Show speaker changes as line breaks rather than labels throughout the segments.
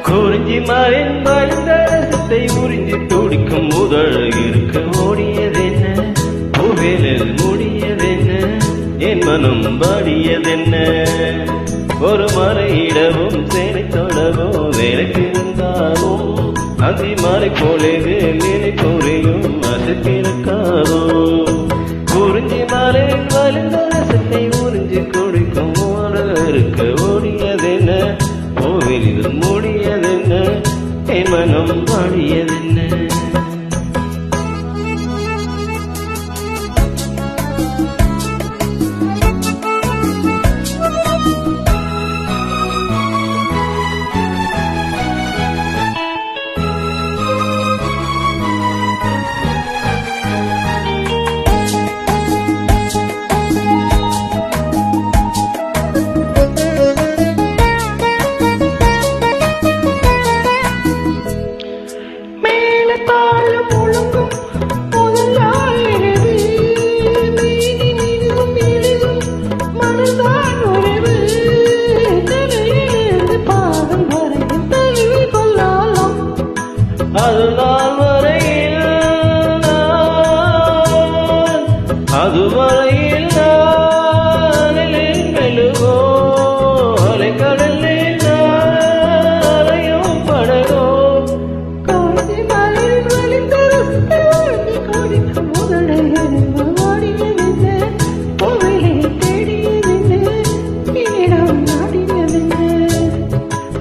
குறிஞ்சி மறைன் வயந்தரசத்தை உறிஞ்சி துடிக்கும் முதல் இருக்க ஓடியதென்ன புவேலில் முடியதென்ன என் மனம் பாடியதென்ன ஒரு மலையிடவும் சேனை தொடவும் வேலைக்கு இருந்தாலும் அதி மலை போலே நிலை போரையும் அது பிறக்காதோ குறிஞ்சி மறைன் வயந்தரசத்தை உறிஞ்சி குடிக்கும் முதல் இருக்க ஓடியதென்ன கோவிலில் மூடியதென்ன என் மனம் பாடியதென்ன அதுவரையில் மெழுகோ அலை கடலில் அலையும் படகோ
காஞ்சி மலையில் வழிந்தரசத்தை கொடிக்கும் முதலை ஓடியதென்ன கோவிலை தேடியதென்ன இடம் நாடியதென்ன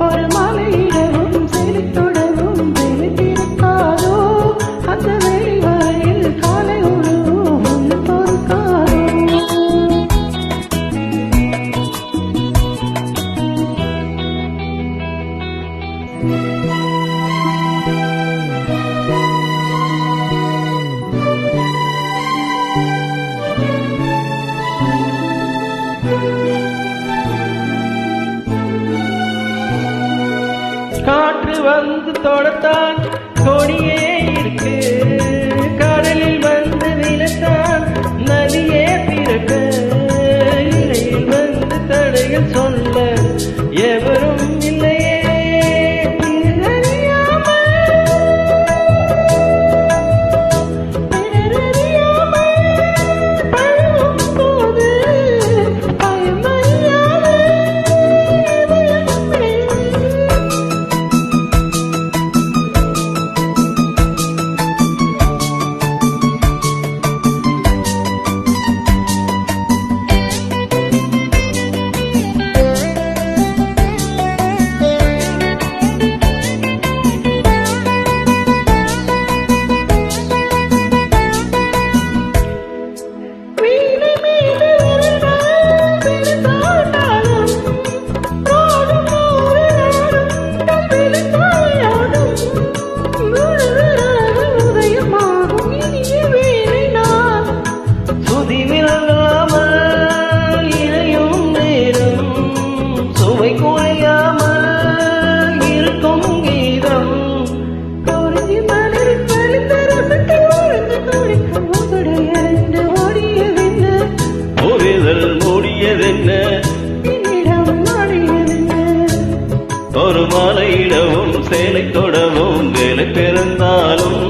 ஒரு மலையிடவும் செழித்தொடவும் வேலை திறக்காதோ அந்த வேலை வரையில் காலை
காற்று வந்து தொடத்தான் கொடியே இருக்கு கடலில் வந்து விழத்தான் நதியே பிறக்க இலையில் வந்து தடைகள் சொல்ல எவரும் இல்லையே ஒரு மாலையிடவும் சேலை தொடவும் வேலை பிறந்தாலும்